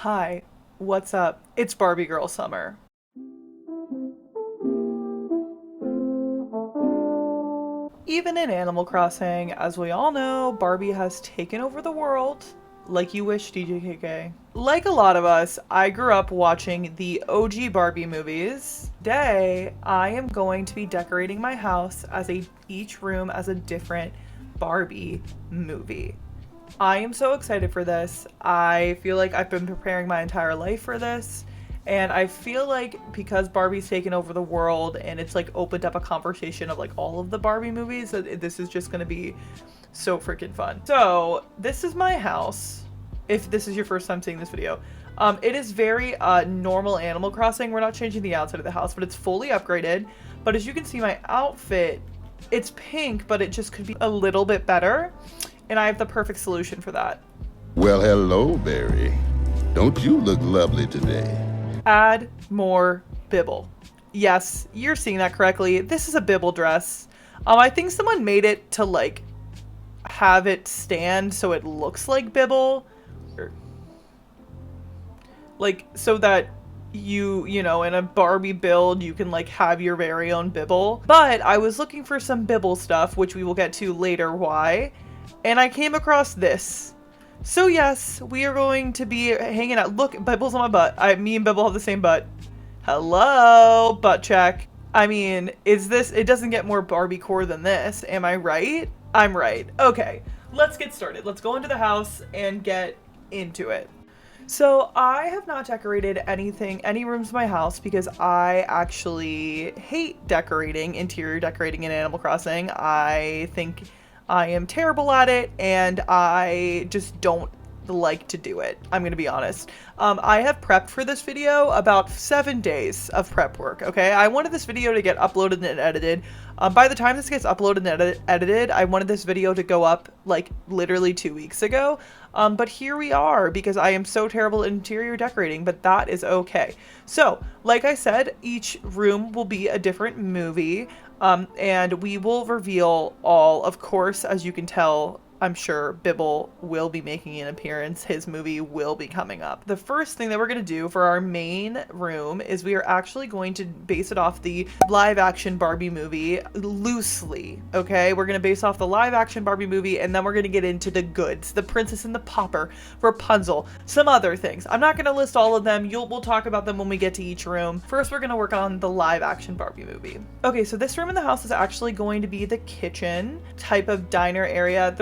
Hi, what's up? It's Barbie Girl Summer. Even in Animal Crossing, as we all know, Barbie has taken over the world. Like you wish, DJKK. Like a lot of us, I grew up watching the OG Barbie movies. Today, I am going to be decorating my house as each room as a different Barbie movie. I am so excited for this. I feel like I've been preparing my entire life for this. And I feel like because Barbie's taken over the world and it's like opened up a conversation of like all of the Barbie movies, that this is just gonna be so freaking fun. So this is my house. If this is your first time seeing this video, it is very normal Animal Crossing. We're not changing the outside of the house, but it's fully upgraded. But as you can see, my outfit, it's pink, but it just could be a little bit better. And I have the perfect solution for that. Well, hello, Barry. Don't you look lovely today? Add more bibble. Yes, you're seeing that correctly. This is a bibble dress. I think someone made it to like have it stand so it looks like bibble. Like so that you know, in a Barbie build, you can like have your very own bibble. But I was looking for some bibble stuff, which we will get to later why. And I came across this. So yes, we are going to be hanging out. Look, Bibble's on my butt. Me and Bibble have the same butt. Hello, butt check. I mean, it doesn't get more Barbie core than this. Am I right? I'm right. Okay, let's get started. Let's go into the house and get into it. So I have not decorated any rooms in my house because I actually hate decorating, interior decorating in Animal Crossing. I think I am terrible at it, and I just don't like to do it. I'm gonna be honest. I have prepped for this video about 7 days of prep work, okay? I wanted this video to get uploaded and edited. By the time this gets uploaded and edited, I wanted this video to go up like literally 2 weeks ago. But here we are because I am so terrible at interior decorating, but that is okay. So, like I said, each room will be a different movie. And we will reveal all, of course, as you can tell, I'm sure Bibble will be making an appearance. His movie will be coming up. The first thing that we're going to do for our main room is we are actually going to base it off the live action Barbie movie loosely, okay? We're going to base off the live action Barbie movie, and then we're going to get into the goods, the Princess and the Pauper, Rapunzel, some other things. I'm not going to list all of them. We'll talk about them when we get to each room. First, we're going to work on the live action Barbie movie. Okay, so this room in the house is actually going to be the kitchen type of diner area.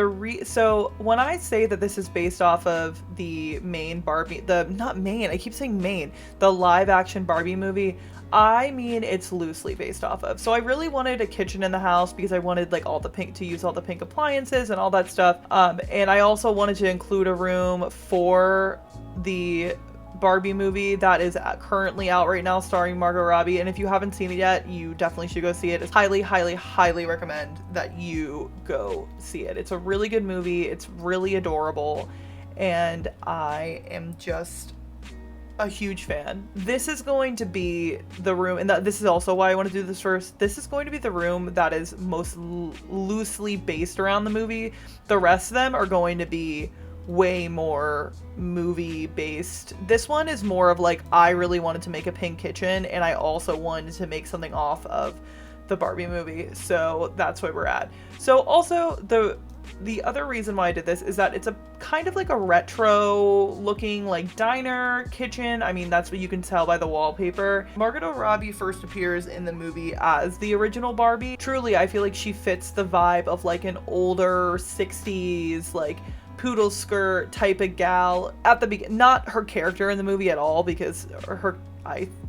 So when I say that this is based off of the main Barbie, I keep saying main, the live action Barbie movie, I mean it's loosely based off of. So I really wanted a kitchen in the house because I wanted like to use all the pink appliances and all that stuff. And I also wanted to include a room for the Barbie movie that is currently out right now starring Margot Robbie, and if you haven't seen it yet, you definitely should go see it. It's highly recommend that you go see it. It's a really good movie. It's really adorable, and I am just a huge fan. This is going to be the room, and this is also why I want to do this first. This is going to be the room that is most loosely based around the movie. The rest of them are going to be way more movie based. This one is more of like, I really wanted to make a pink kitchen, and I also wanted to make something off of the Barbie movie, so that's where we're at. So also the other reason why I did this is that it's a kind of like a retro looking like diner kitchen. I mean, that's what you can tell by the wallpaper. Margot Robbie first appears in the movie as the original Barbie. Truly, I feel like she fits the vibe of like an older 60s like poodle skirt type of gal at the beginning. Not her character in the movie at all, because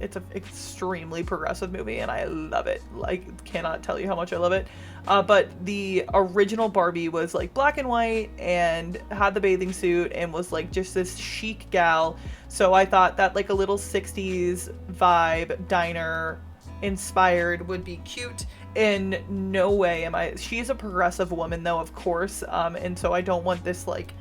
it's an extremely progressive movie and I love it. Like, cannot tell you how much I love it. But the original Barbie was like black and white and had the bathing suit and was like just this chic gal. So I thought that like a little 60s vibe diner inspired would be cute. In no way am I. She's a progressive woman though, of course, and so I don't want this like,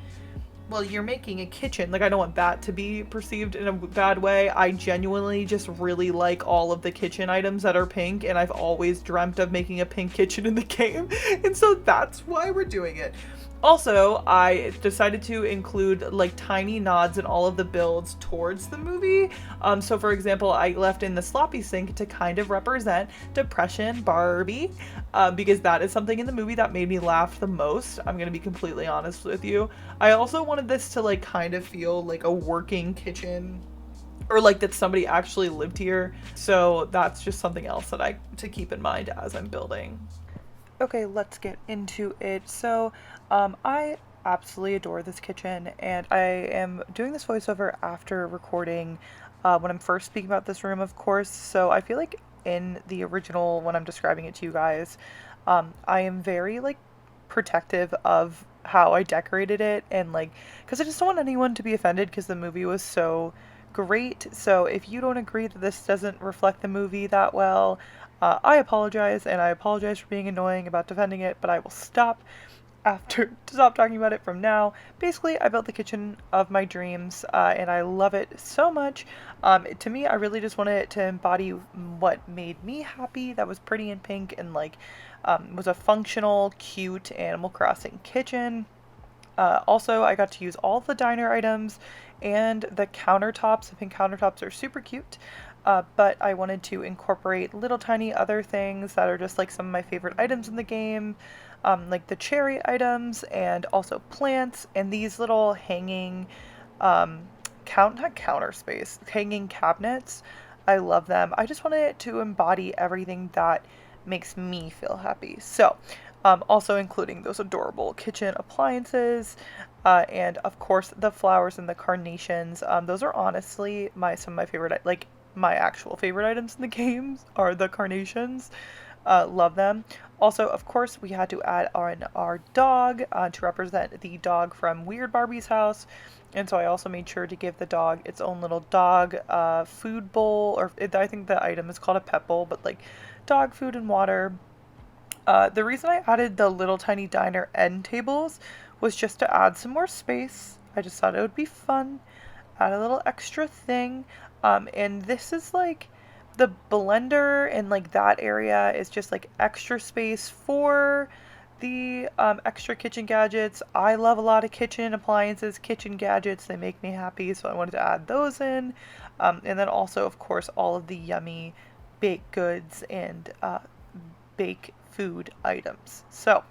well, you're making a kitchen, like I don't want that to be perceived in a bad way. I genuinely just really like all of the kitchen items that are pink, and I've always dreamt of making a pink kitchen in the game, and so that's why we're doing it. Also, I decided to include like tiny nods in all of the builds towards the movie. So for example, I left in the sloppy sink to kind of represent depression Barbie, because that is something in the movie that made me laugh the most. I'm gonna be completely honest with you. I also wanted this to like kind of feel like a working kitchen, or like that somebody actually lived here. So that's just something else that I to keep in mind as I'm building. Okay, let's get into it. So, I absolutely adore this kitchen, and I am doing this voiceover after recording when I'm first speaking about this room, of course. So, I feel like in the original, when I'm describing it to you guys, I am very like protective of how I decorated it, and like, because I just don't want anyone to be offended because the movie was so great. So, if you don't agree that this doesn't reflect the movie that well, I apologize, and I apologize for being annoying about defending it, but I will stop talking about it from now. Basically, I built the kitchen of my dreams, and I love it so much. To me, I really just wanted it to embody what made me happy, that was pretty and pink, and like was a functional, cute Animal Crossing kitchen. Also, I got to use all of the diner items and the countertops. The pink countertops are super cute. But I wanted to incorporate little tiny other things that are just like some of my favorite items in the game, like the cherry items and also plants and these little hanging, not counter space, hanging cabinets. I love them. I just wanted it to embody everything that makes me feel happy. So, also including those adorable kitchen appliances, and of course the flowers and the carnations. Those are honestly some of my favorite, like my actual favorite items in the games are the carnations. Love them. Also, of course, we had to add on our dog to represent the dog from Weird Barbie's house. And so I also made sure to give the dog its own little dog food bowl, or I think the item is called a pet bowl, but like dog food and water. The reason I added the little tiny diner end tables was just to add some more space. I just thought it would be fun, add a little extra thing. And this is like the blender, and like that area is just like extra space for the extra kitchen gadgets. I love a lot of kitchen appliances, kitchen gadgets. They make me happy, so I wanted to add those in. And then also, of course, all of the yummy baked goods and bake food items. So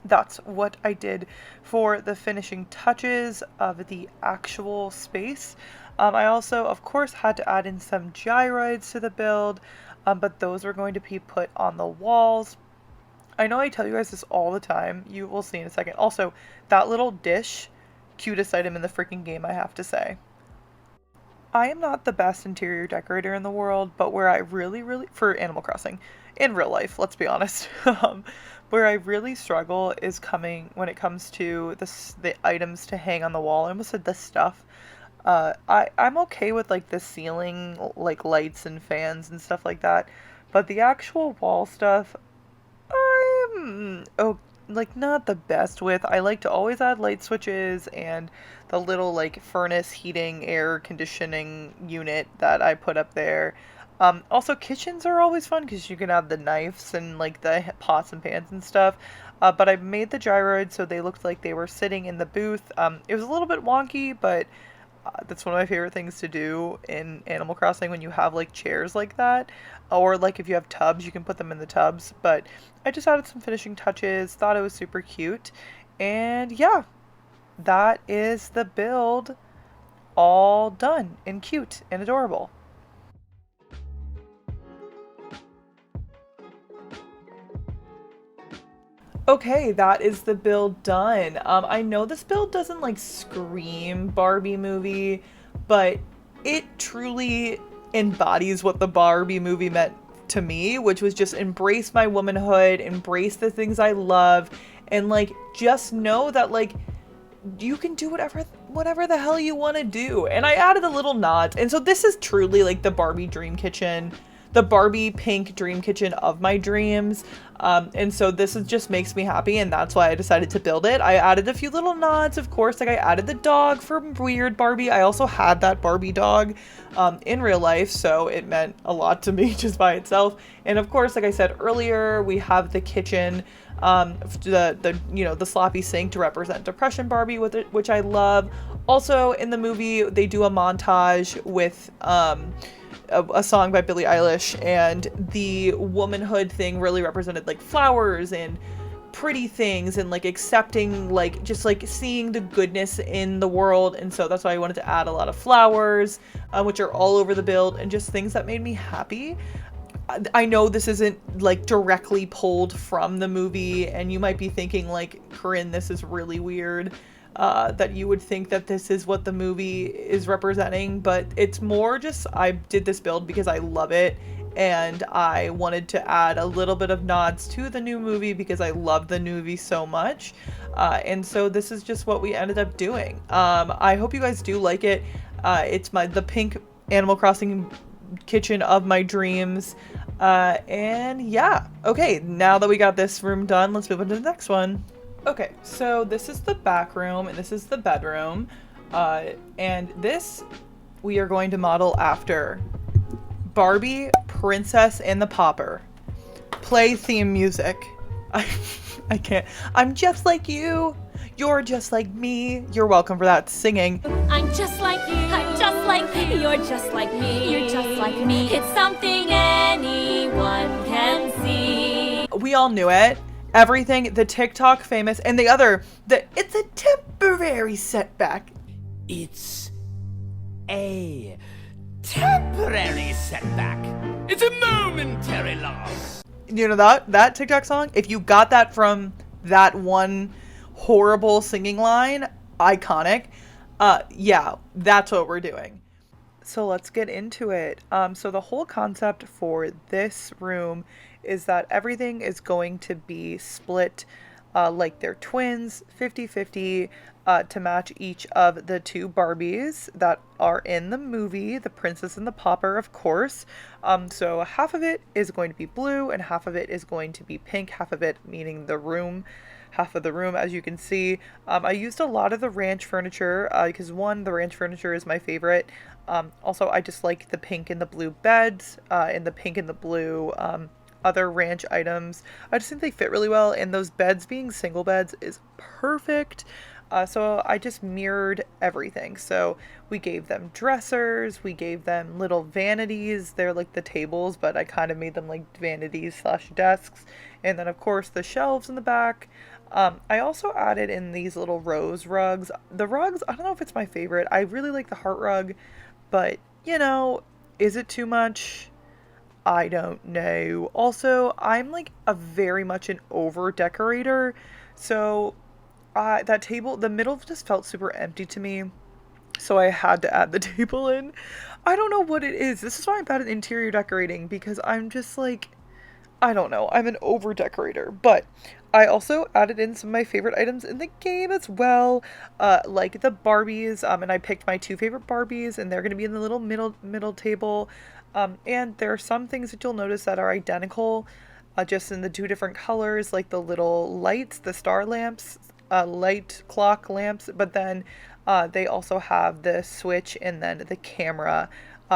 that's what I did for the finishing touches of the actual space. I also, of course, had to add in some gyroids to the build, but those were going to be put on the walls. I know I tell you guys this all the time. You will see in a second. Also, that little dish, cutest item in the freaking game, I have to say. I am not the best interior decorator in the world, but where I really, for Animal Crossing, in real life, let's be honest, where I really struggle is coming when it comes to the items to hang on the wall. I almost said the stuff. I'm okay with like the ceiling, like lights and fans and stuff like that, but the actual wall stuff, I'm like not the best with. I like to always add light switches and the little like furnace heating air conditioning unit that I put up there. Also, kitchens are always fun because you can add the knives and like the pots and pans and stuff. But I made the gyroids so they looked like they were sitting in the booth. It was a little bit wonky, but that's one of my favorite things to do in Animal Crossing when you have like chairs like that, or like if you have tubs, you can put them in the tubs. But I just added some finishing touches, thought it was super cute, and yeah, that is the build all done and cute and adorable. Okay, that is the build done. I know this build doesn't like scream Barbie movie, but it truly embodies what the Barbie movie meant to me, which was just embrace my womanhood, embrace the things I love, and like just know that like you can do whatever the hell you want to do. And I added a little nod. And so this is truly like the Barbie dream kitchen, the Barbie pink dream kitchen of my dreams. And so this just makes me happy, and that's why I decided to build it. I added a few little nods, of course, like I added the dog from Weird Barbie. I also had that Barbie dog in real life, so it meant a lot to me just by itself. And of course, like I said earlier, we have the kitchen The sloppy sink to represent depression Barbie, which I love. Also in the movie, they do a montage with a song by Billie Eilish, and the womanhood thing really represented like flowers and pretty things and like accepting, like just like seeing the goodness in the world. And so that's why I wanted to add a lot of flowers, which are all over the build, and just things that made me happy. I know this isn't like directly pulled from the movie, and you might be thinking like, Corinne, this is really weird, that you would think that this is what the movie is representing, but it's more just I did this build because I love it, and I wanted to add a little bit of nods to the new movie because I love the new movie so much. And so this is just what we ended up doing. I hope you guys do like it. It's the pink Animal Crossing kitchen of my dreams. And yeah, okay, now that we got this room done, let's move on to the next one. Okay, so this is the back room and this is the bedroom. And this we are going to model after Barbie, Princess and the Pauper. Play theme music. I can't. I'm just like you. You're just like me. You're welcome for that singing. I'm just like you. I'm just like you. You're just like me. You're just like me. It's something anyone can see. We all knew it. Everything, the TikTok famous, and it's a temporary setback. It's a temporary setback. It's a momentary loss. You know that TikTok song? If you got that from that one horrible singing line, iconic. Yeah, that's what we're doing. So let's get into it. So the whole concept for this room is that everything is going to be split like they're twins, 50-50, to match each of the two Barbies that are in the movie, the Princess and the Pauper, of course. So half of it is going to be blue and half of it is going to be pink, half of it meaning the room, half of the room, as you can see. I used a lot of the ranch furniture because the ranch furniture is my favorite. Also, I just like the pink and the blue beds and the pink and the blue other ranch items. I just think they fit really well, and those beds being single beds is perfect. So I just mirrored everything. So we gave them dressers, we gave them little vanities. They're like the tables, but I kind of made them like vanities / desks. And then of course the shelves in the back. I also added in these little rose rugs. The rugs, I don't know if it's my favorite. I really like the heart rug, but you know, is it too much? I don't know. Also, I'm like very much an over decorator. So that table, the middle just felt super empty to me. So I had to add the table in. I don't know what it is. This is why I'm bad at interior decorating, because I'm just like, I don't know. I'm an over decorator. But I also added in some of my favorite items in the game as well, like the Barbies, and I picked my two favorite Barbies, and they're going to be in the little middle table. And there are some things that you'll notice that are identical, just in the two different colors, like the little lights, the star lamps, light clock lamps, but then they also have the switch and then the camera,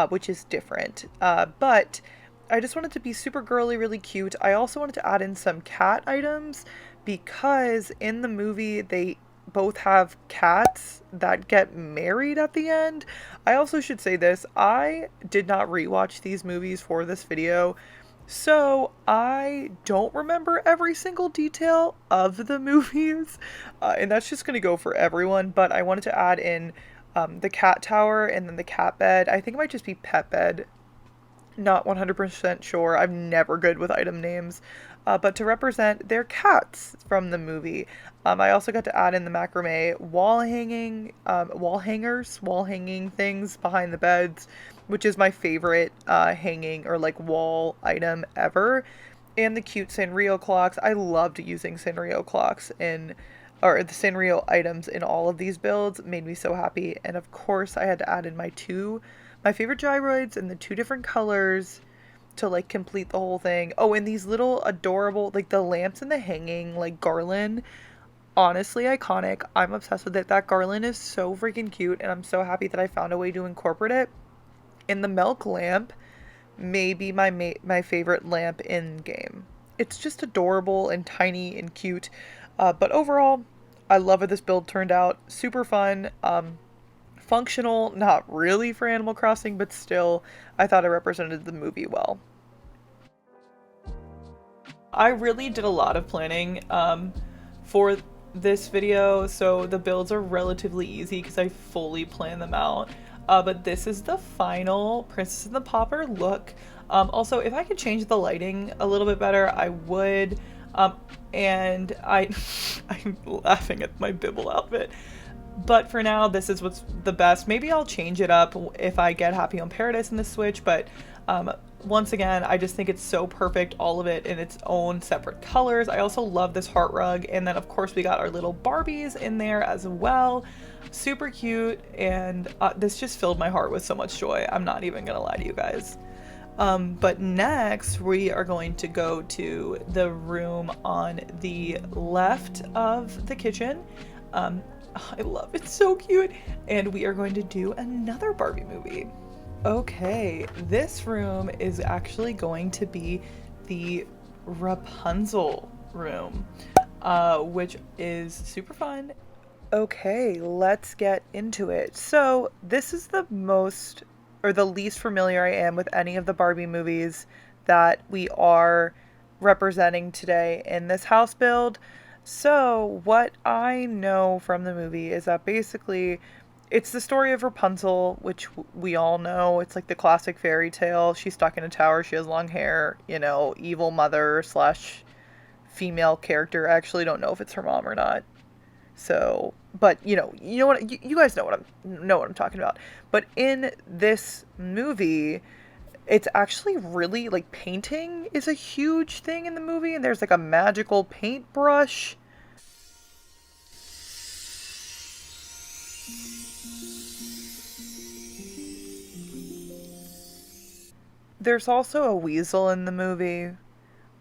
which is different. But I just wanted to be super girly, really cute. I also wanted to add in some cat items because in the movie they both have cats that get married at the end. I also should say this, I did not rewatch these movies for this video, so I don't remember every single detail of the movies, and that's just going to go for everyone, but I wanted to add in the cat tower and then the cat bed. I think it might just be pet bed. Not 100% sure. I'm never good with item names. But to represent their cats from the movie. I also got to add in the macrame wall hanging things behind the beds, which is my favorite hanging or like wall item ever. And the cute Sanrio clocks. I loved using Sanrio clocks or the Sanrio items in all of these builds. It made me so happy. And of course I had to add in my favorite gyroids in the two different colors to like complete the whole thing. Oh, and these little adorable, like the lamps and the hanging like garland, honestly iconic. I'm obsessed with it. That garland is so freaking cute, and I'm so happy that I found a way to incorporate it. And the milk lamp may be my favorite lamp in game. it's just adorable and tiny and cute. But overall, I love how this build turned out. Super fun. Functional, not really for Animal Crossing, but still, I thought it represented the movie well. I really did a lot of planning for this video, so the builds are relatively easy because I fully planned them out. But this is the final Princess and the Pauper look. Also, if I could change the lighting a little bit better, I would. And I'm laughing at my Bibble outfit. But for now, this is what's the best. Maybe I'll change it up if I get Happy Home Paradise in the Switch, but once again, I just think it's so perfect, all of it in its own separate colors. I also love this heart rug, and then of course we got our little Barbies in there as well. Super cute, and this just filled my heart with so much joy. I'm not even gonna lie to you guys. But next we are going to go to the room on the left of the kitchen. I love it, so cute. And we are going to do another Barbie movie. Okay, this room is actually going to be the Rapunzel room, which is super fun. Okay, let's get into it. So this is the most, or the least familiar I am with any of the Barbie movies that we are representing today in this house build. So what I know from the movie is that basically it's the story of Rapunzel, which we all know. It's like the classic fairy tale. She's stuck in a tower. She has long hair, you know, evil mother slash female character. I actually don't know if it's her mom or not. So, but you know what, you guys know what I'm talking about. But in this movie, it's actually really, like, painting is a huge thing in the movie, and there's like a magical paintbrush. There's also a weasel in the movie,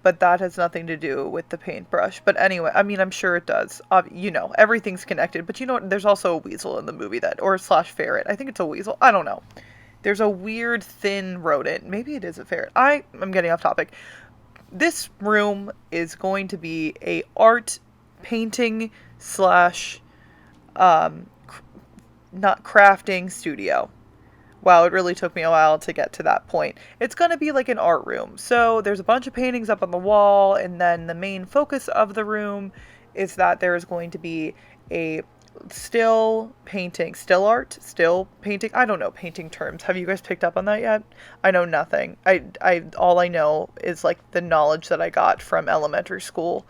but that has nothing to do with the paintbrush. But anyway, I mean, I'm sure it does. You know, everything's connected. But you know what? There's also a weasel in the movie or slash ferret. I think it's a weasel. I don't know. There's a weird thin rodent. Maybe it is a ferret. I'm getting off topic. This room is going to be a art painting slash not crafting studio. Wow, it really took me a while to get to that point. It's going to be like an art room. So there's a bunch of paintings up on the wall, and then the main focus of the room is that there is going to be a still painting. I don't know painting terms. Have you guys picked up on that yet? I know nothing. All I know is like the knowledge that I got from elementary school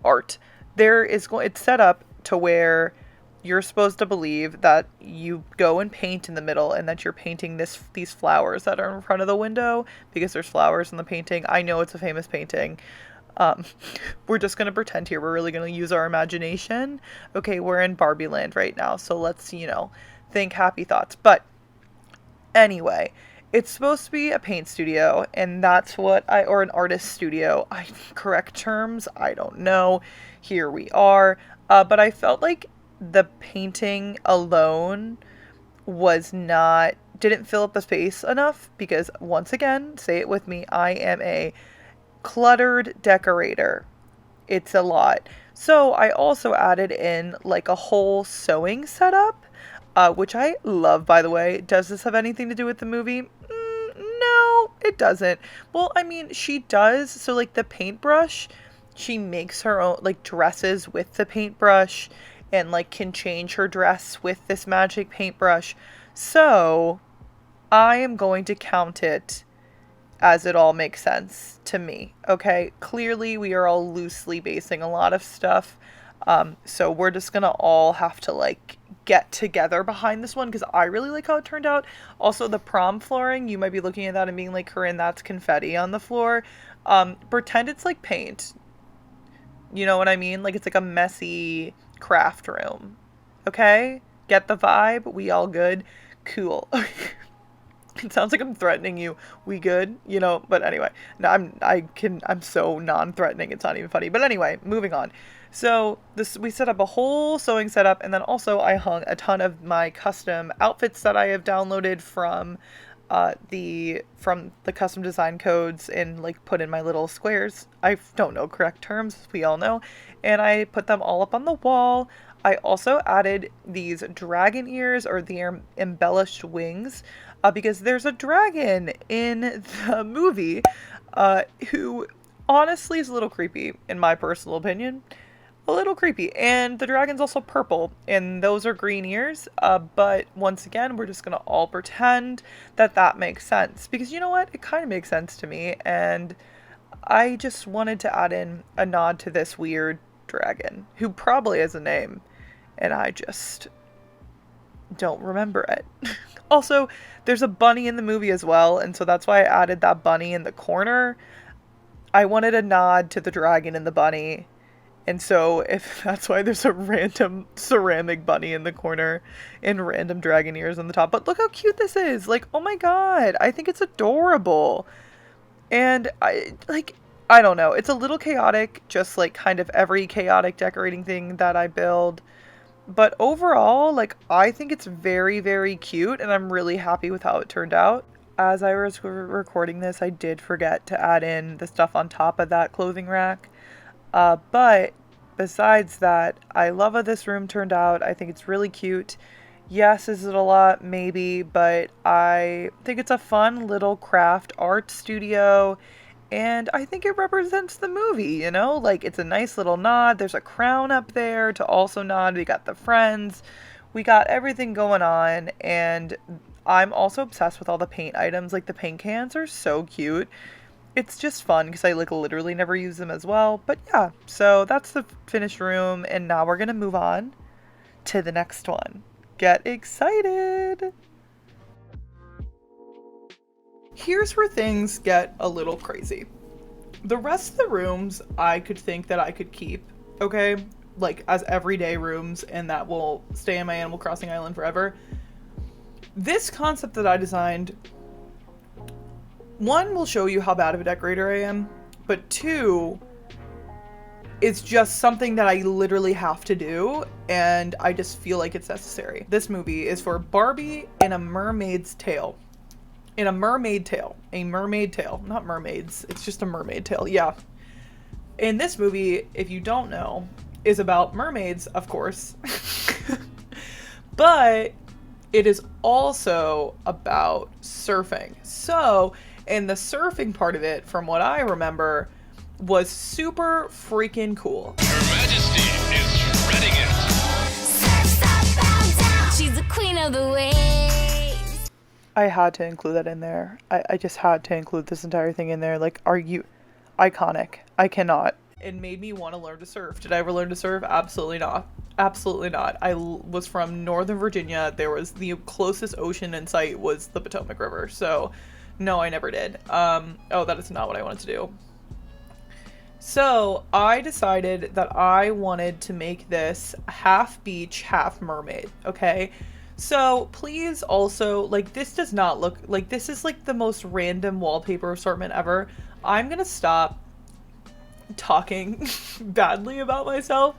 art. It's set up to where you're supposed to believe that you go and paint in the middle, and that you're painting these flowers that are in front of the window, because there's flowers in the painting. I know it's a famous painting. We're just going to pretend here. We're really going to use our imagination. Okay, we're in Barbie land right now, so let's, think happy thoughts. But anyway, it's supposed to be a paint studio, and that's or an artist studio. Correct terms, I don't know. Here we are. But I felt like the painting alone didn't fill up the space enough, because once again, say it with me, I am a cluttered decorator. It's a lot. So I also added in like a whole sewing setup, which I love, by the way. Does this have anything to do with the movie? No, it doesn't. Well, I mean, she does. So like the paintbrush, she makes her own like dresses with the paintbrush, and like can change her dress with this magic paintbrush. So I am going to count it as it all makes sense to me. Okay, clearly we are all loosely basing a lot of stuff. So we're just gonna all have to like get together behind this one, because I really like how it turned out. Also, the prom flooring, you might be looking at that and being like, Corinne, that's confetti on the floor. Pretend it's like paint. You know what I mean? Like, it's like a messy craft room. Okay? Get the vibe? We all good? Cool. It sounds like I'm threatening you. We good? But anyway. No, I'm so non-threatening. It's not even funny. But anyway, moving on. So we set up a whole sewing setup, and then also I hung a ton of my custom outfits that I have downloaded from from the custom design codes and like put in my little squares. I don't know correct terms, as we all know, and I put them all up on the wall. I also added these dragon ears, or the embellished wings, because there's a dragon in the movie who honestly is a little creepy, in my personal opinion. A little creepy. And the dragon's also purple, and those are green ears. But once again, we're just going to all pretend that that makes sense. Because you know what? It kind of makes sense to me, and I just wanted to add in a nod to this weird dragon, who probably has a name, and I just don't remember it. Also, there's a bunny in the movie as well, and so that's why I added that bunny in the corner. I wanted a nod to the dragon and the bunny, and so if that's why there's a random ceramic bunny in the corner and random dragon ears on the top. But look how cute this is. Like, oh my god, I think it's adorable. And I don't know. It's a little chaotic, just like kind of every chaotic decorating thing that I build. But overall, like, I think it's very, very cute, and I'm really happy with how it turned out. As I was recording this, I did forget to add in the stuff on top of that clothing rack. But besides that, I love how this room turned out. I think it's really cute. Yes, is it a lot? Maybe, but I think it's a fun little craft art studio. And I think it represents the movie, you know? Like, it's a nice little nod. There's a crown up there to also nod. We got the friends. We got everything going on. And I'm also obsessed with all the paint items. Like, the paint cans are so cute. It's just fun because I, like, literally never use them as well. But yeah, so that's the finished room. And now we're going to move on to the next one. Get excited! Here's where things get a little crazy. The rest of the rooms I could think that I could keep, okay? Like, as everyday rooms, and that will stay in my Animal Crossing island forever. This concept that I designed, one, will show you how bad of a decorator I am, but two, it's just something that I literally have to do, and I just feel like it's necessary. This movie is for Barbie in a mermaid's tail. In a mermaid tail. A mermaid tail. Not mermaids. It's just a mermaid tail. Yeah. And this movie, if you don't know, is about mermaids, of course. But it is also about surfing. So, and the surfing part of it, from what I remember, was super freaking cool. Her Majesty is shredding it. Surf's up, bound down. She's the queen of the waves. I had to include that in there. I just had to include this entire thing in there. Like, are you iconic? I cannot. It made me want to learn to surf. Did I ever learn to surf? Absolutely not. Absolutely not. I was from Northern Virginia. There was the closest ocean in sight was the Potomac River. So, no, I never did. Oh, that is not what I wanted to do. So, I decided that I wanted to make this half beach, half mermaid. Okay? So please also, like, this does not look like, this is like the most random wallpaper assortment ever. I'm gonna stop talking badly about myself,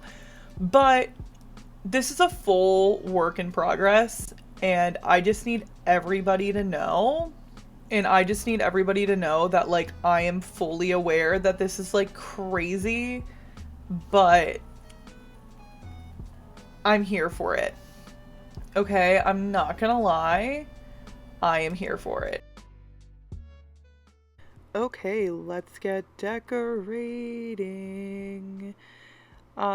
but this is a full work in progress, and I just need everybody to know. And I just need everybody to know that, like, I am fully aware that this is, like, crazy, but I'm here for it. Okay, I'm not gonna lie. I am here for it. Okay, let's get decorating.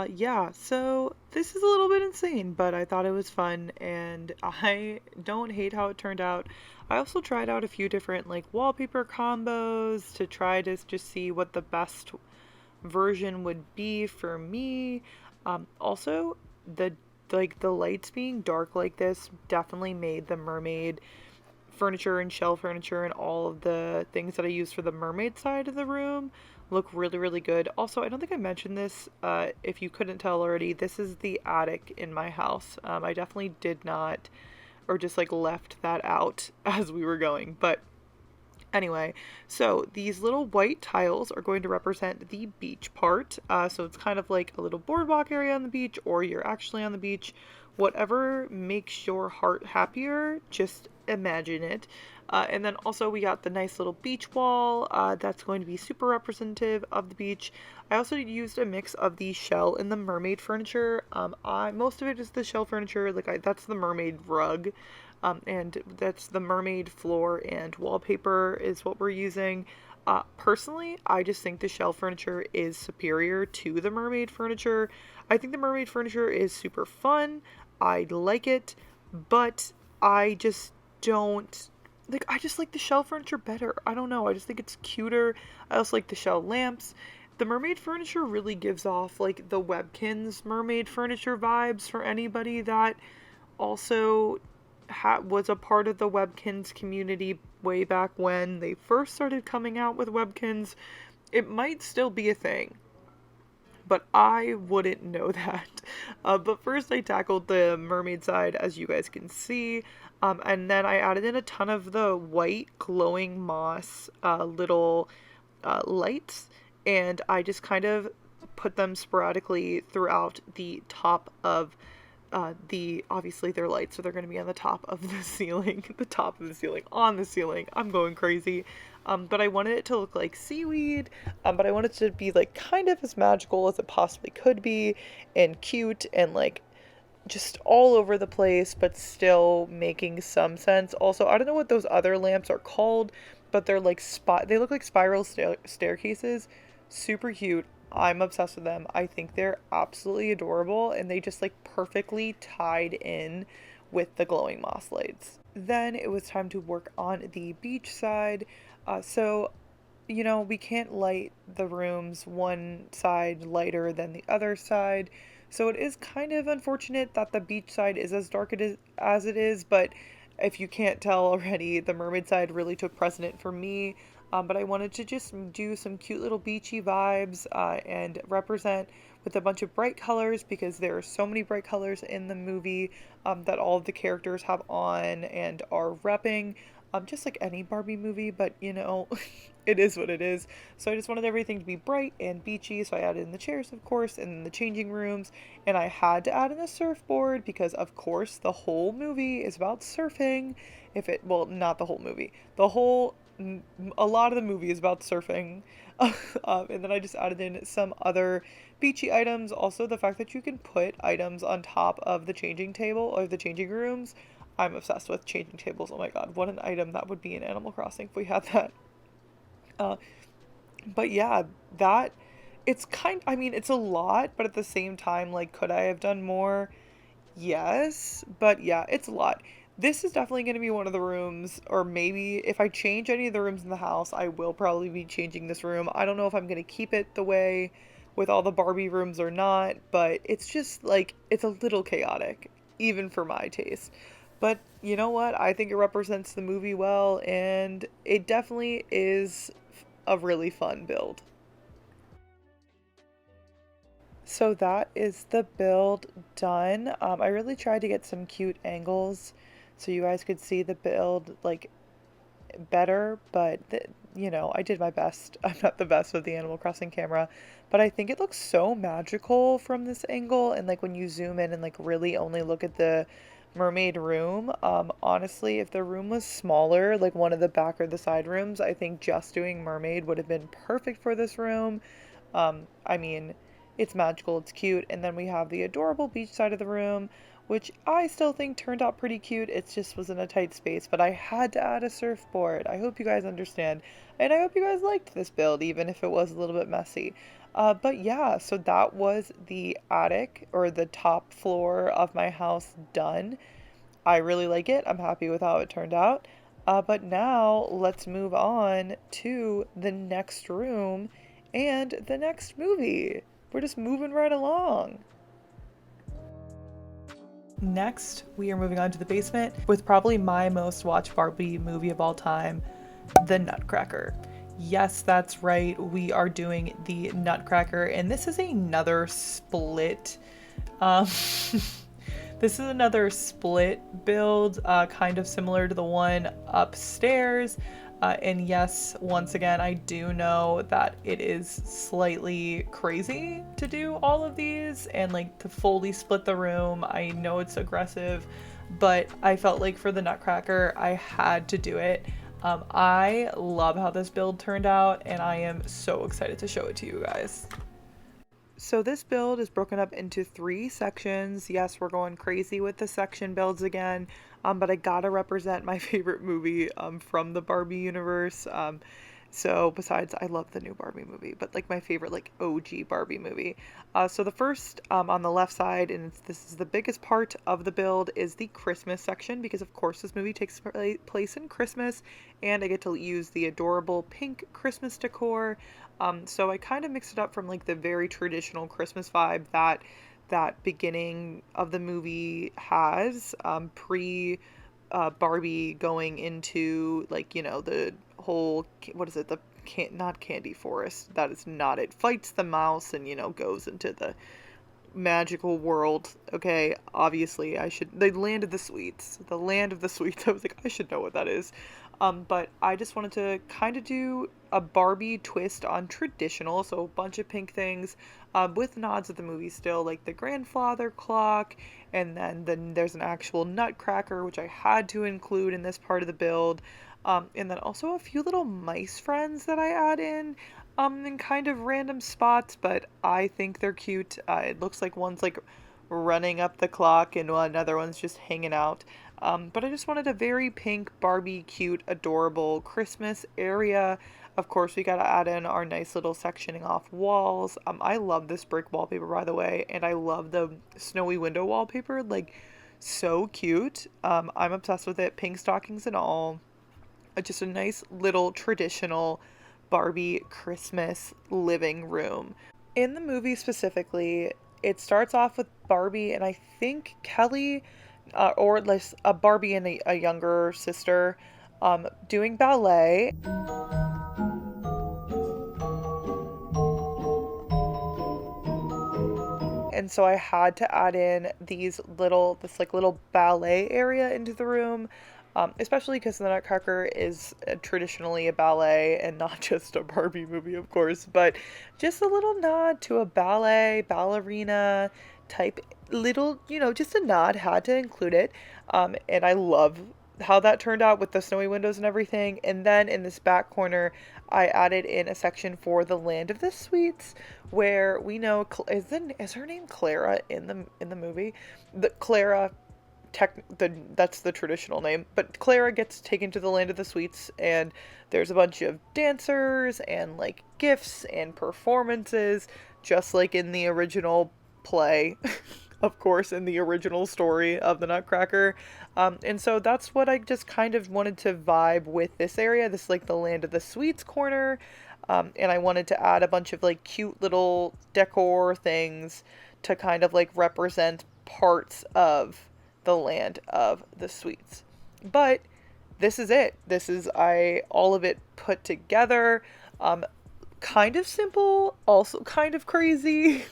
Yeah, so this is a little bit insane, but I thought it was fun, and I don't hate how it turned out. I also tried out a few different, like, wallpaper combos to try to just see what the best version would be for me. Also, the lights being dark like this definitely made the mermaid furniture and shell furniture and all of the things that I use for the mermaid side of the room look really, really good. Also, I don't think I mentioned this, if you couldn't tell already, this is the attic in my house. I definitely did not, or just like left that out as we were going, but anyway, so these little white tiles are going to represent the beach part. So it's kind of like a little boardwalk area on the beach, or you're actually on the beach. Whatever makes your heart happier, just imagine it. And then also we got the nice little beach wall that's going to be super representative of the beach. I also used a mix of the shell and the mermaid furniture. Most of it is the shell furniture, that's the mermaid rug, and that's the mermaid floor and wallpaper is what we're using. Personally, I just think the shell furniture is superior to the mermaid furniture. I think the mermaid furniture is super fun. I like it, but I just don't I just like the shell furniture better. I don't know. I just think it's cuter. I also like the shell lamps. The mermaid furniture really gives off like the Webkinz mermaid furniture vibes for anybody that also was a part of the Webkinz community way back when they first started coming out with Webkinz. It might still be a thing, but I wouldn't know that. But first I tackled the mermaid side, as you guys can see. And then I added in a ton of the white glowing moss little lights, and I just kind of put them sporadically throughout the top of obviously they're lights, so they're going to be on the top of the ceiling, on the ceiling. I'm going crazy. But I wanted it to look like seaweed, but I wanted it to be like kind of as magical as it possibly could be, and cute, and like just all over the place, but still making some sense. Also, I don't know what those other lamps are called, but they're like they look like spiral staircases. Super cute. I'm obsessed with them. I think they're absolutely adorable, and they just like perfectly tied in with the glowing moss lights. Then it was time to work on the beach side. So we can't light the rooms one side lighter than the other side. So it is kind of unfortunate that the beach side is as dark as it is, but if you can't tell already, the mermaid side really took precedent for me. But I wanted to just do some cute little beachy vibes and represent with a bunch of bright colors, because there are so many bright colors in the movie that all of the characters have on and are repping. Just like any Barbie movie, but it is what it is. So I just wanted everything to be bright and beachy, so I added in the chairs, of course, and then the changing rooms, and I had to add in a surfboard because, of course, the whole movie is about surfing. Not the whole movie. A lot of the movie is about surfing. And then I just added in some other beachy items. Also, the fact that you can put items on top of the changing table or the changing rooms. I'm obsessed with changing tables. Oh my god, what an item that would be in Animal Crossing if we had that. But yeah, it's it's a lot, but at the same time, like, could I have done more? Yes, but yeah, it's a lot. This is definitely going to be one of the rooms, or maybe if I change any of the rooms in the house, I will probably be changing this room. I don't know if I'm going to keep it the way with all the Barbie rooms or not, but it's just like, it's a little chaotic, even for my taste. But you know what? I think it represents the movie well, and it definitely is a really fun build. So that is the build done. I really tried to get some cute angles so you guys could see the build like better, but I did my best. I'm not the best with the Animal Crossing camera, but I think it looks so magical from this angle, and like when you zoom in and like really only look at the mermaid room. Honestly, if the room was smaller, like one of the back or the side rooms, I think just doing mermaid would have been perfect for this room. I mean, it's magical, it's cute, and then we have the adorable beach side of the room, which I still think turned out pretty cute. It just was in a tight space, but I had to add a surfboard. I hope you guys understand, and I hope you guys liked this build, even if it was a little bit messy. But yeah, so that was the attic, or the top floor of my house, done. I really like it. I'm happy with how it turned out. But now let's move on to the next room and the next movie. We're just moving right along. Next, we are moving on to the basement with probably my most watched Barbie movie of all time, The Nutcracker. Yes, that's right. We are doing the Nutcracker, and this is another split. This is another split build, kind of similar to the one upstairs. And yes, once again, I do know that it is slightly crazy to do all of these and like to fully split the room. I know it's aggressive. but I felt like for the Nutcracker, I had to do it. I love how this build turned out, and I am so excited to show it to you guys. So this build is broken up into 3 sections. Yes, we're going crazy with the section builds again, but I gotta represent my favorite movie from the Barbie universe. So besides, I love the new Barbie movie, but like my favorite like OG Barbie movie. So the first on the left side, and this is the biggest part of the build, is the Christmas section, because of course this movie takes place in Christmas, and I get to use the adorable pink Christmas decor. So I kind of mixed it up from like the very traditional Christmas vibe that beginning of the movie has, pre Barbie going into like, you know, the whole, what is it, the not candy forest, that is not it, fights the mouse and, you know, goes into the magical world. Okay, obviously the land of the sweets, the land of the sweets. I was like, I should know what that is. But I just wanted to kind of do a Barbie twist on traditional, so a bunch of pink things, with nods of the movie still, like the grandfather clock, and then there's an actual nutcracker, which I had to include in this part of the build, and then also a few little mice friends that I add in kind of random spots, but I think they're cute. It looks like one's like running up the clock and another one's just hanging out. But I just wanted a very pink, Barbie, cute, adorable Christmas area. Of course, we gotta add in our nice little sectioning off walls. I love this brick wallpaper, by the way, and I love the snowy window wallpaper. Like, so cute. I'm obsessed with it. Pink stockings and all. Just a nice little traditional Barbie Christmas living room. In the movie specifically, it starts off with Barbie and I think Kelly, or at least a Barbie and a younger sister, doing ballet. And so I had to add in this little ballet area into the room, especially because the Nutcracker is traditionally a ballet and not just a Barbie movie, of course, but just a little nod to a ballerina type little, you know, just a nod, had to include it. And I love how that turned out with the snowy windows and everything. And then in this back corner, I added in a section for the land of the sweets, where we know is her name Clara in the movie? The Clara, that's the traditional name, but Clara gets taken to the land of the sweets, and there's a bunch of dancers and like gifts and performances, just like in the original play. Of course, in the original story of the Nutcracker. And so that's what I just kind of wanted to vibe with this area. This is like the land of the sweets corner. And I wanted to add a bunch of like cute little decor things to kind of like represent parts of the land of the sweets. But this is it. This is all of it put together. Kind of simple, also kind of crazy.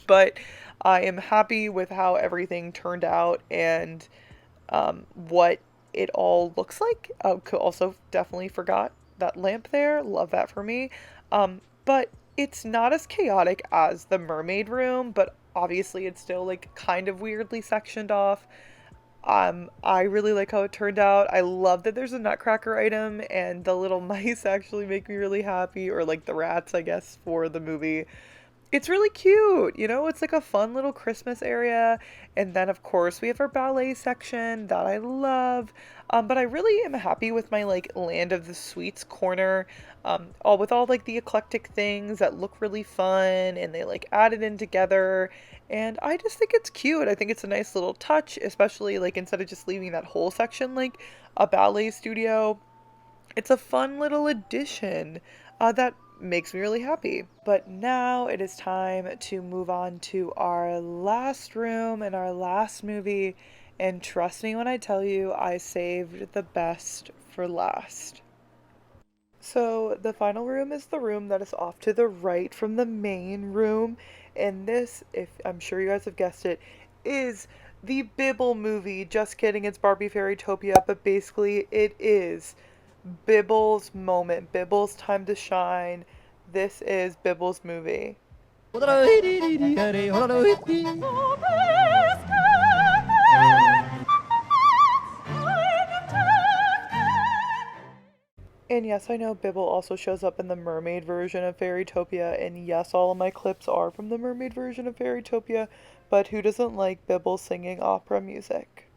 But I am happy with how everything turned out and what it all looks like. Also definitely forgot that lamp there. Love that for me. But it's not as chaotic as the mermaid room, but obviously it's still like kind of weirdly sectioned off. I really like how it turned out. I love that there's a Nutcracker item, and the little mice actually make me really happy, or like the rats, I guess, for the movie. It's really cute, you know, it's like a fun little Christmas area. And then of course we have our ballet section that I love. But I really am happy with my like land of the sweets corner, all with all like the eclectic things that look really fun and they like added in together. And I just think it's cute. I think it's a nice little touch, especially like instead of just leaving that whole section like a ballet studio. It's a fun little addition that makes me really happy. But now it is time to move on to our last room and our last movie. And trust me when I tell you, I saved the best for last. So the final room is the room that is off to the right from the main room. And this, if I'm sure you guys have guessed it, is the Bibble movie. Just kidding, it's Barbie Fairytopia, but basically it is Bibble's moment, Bibble's time to shine. This is Bibble's movie. And yes, I know Bibble also shows up in the mermaid version of Fairytopia, and yes, all of my clips are from the mermaid version of Fairytopia, but who doesn't like Bibble singing opera music?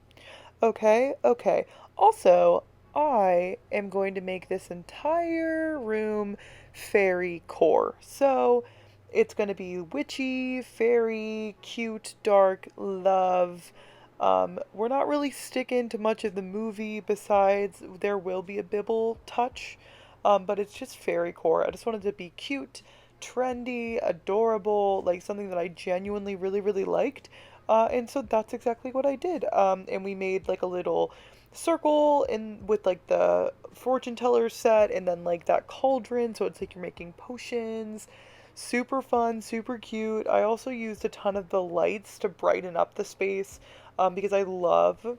Okay, okay. Also, I am going to make this entire room fairy core. So it's going to be witchy, fairy, cute, dark, love. We're not really sticking to much of the movie besides there will be a Bibble touch, but it's just fairy core. I just wanted to be cute, trendy, adorable, like something that I genuinely really, really liked. And so that's exactly what I did. And we made like a little circle in with like the fortune teller set and then like that cauldron. So it's like you're making potions. Super fun, super cute. I also used a ton of the lights to brighten up the space because I love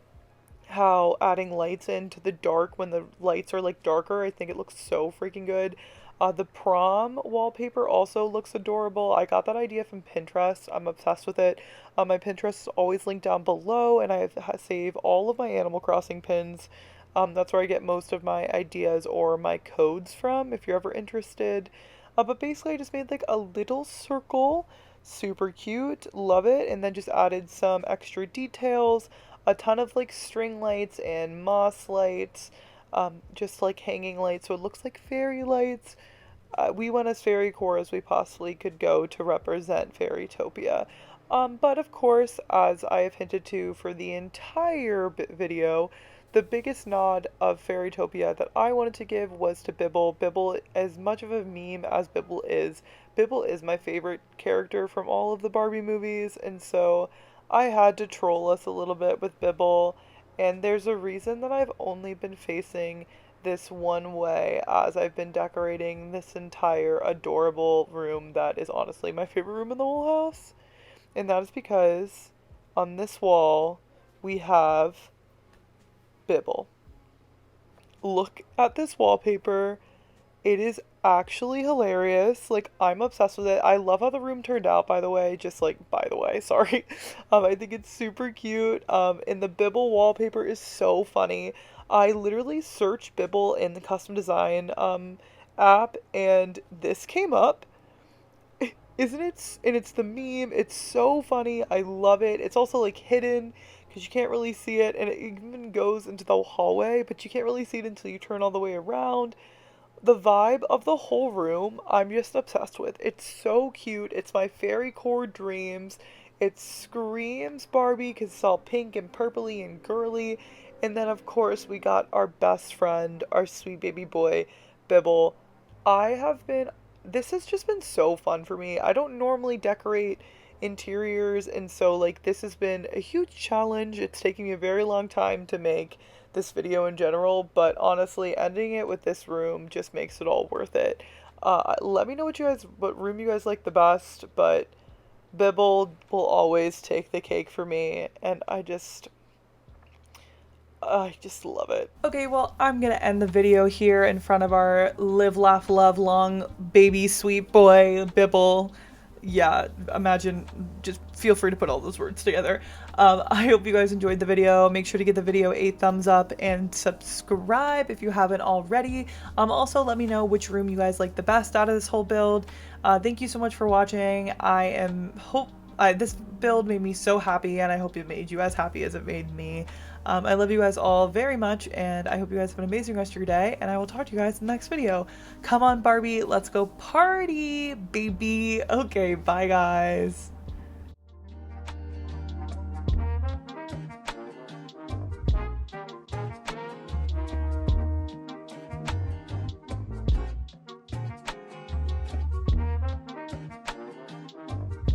how adding lights into the dark when the lights are like darker, I think it looks so freaking good. The prom wallpaper also looks adorable. I got that idea from Pinterest. I'm obsessed with it. My Pinterest is always linked down below, and save all of my Animal Crossing pins. That's where I get most of my ideas or my codes from, if you're ever interested. But basically, I just made like a little circle, super cute, love it, and then just added some extra details, a ton of like string lights and moss lights, just like hanging lights, so it looks like fairy lights. We went as fairy core as we possibly could go to represent Fairytopia. But of course, as I have hinted to for the entire video, the biggest nod of Fairytopia that I wanted to give was to Bibble. Bibble, as much of a meme as Bibble is my favorite character from all of the Barbie movies, and so I had to troll us a little bit with Bibble, and there's a reason that I've only been facing this one way as I've been decorating this entire adorable room that is honestly my favorite room in the whole house. And that is because on this wall we have Bibble. Look at this wallpaper. It is actually hilarious. Like, I'm obsessed with it. I love how the room turned out, by the way. Just like, by the way, sorry. I think it's super cute. And the Bibble wallpaper is so funny. I literally searched Bibble in the custom design app, and this came up. Isn't it? And it's the meme. It's so funny. I love it. It's also like hidden because you can't really see it, and it even goes into the hallway, but you can't really see it until you turn all the way around. The vibe of the whole room, I'm just obsessed with. It's so cute. It's my fairy core dreams. It screams Barbie because it's all pink and purpley and girly. And then, of course, we got our best friend, our sweet baby boy, Bibble. This has just been so fun for me. I don't normally decorate interiors, and so, like, this has been a huge challenge. It's taking me a very long time to make this video in general, but honestly, ending it with this room just makes it all worth it. Let me know what room you guys like the best, but Bibble will always take the cake for me, and I just love it. Okay, well, I'm gonna end the video here in front of our live, laugh, love, long baby sweet boy, Bibble. Yeah, imagine, just feel free to put all those words together. I hope you guys enjoyed the video. Make sure to give the video a thumbs up and subscribe if you haven't already. Also, let me know which room you guys like the best out of this whole build. Thank you so much for watching. This build made me so happy, and I hope it made you as happy as it made me. I love you guys all very much, and I hope you guys have an amazing rest of your day, and I will talk to you guys in the next video. Come on, Barbie, let's go party, baby. Okay, bye, guys.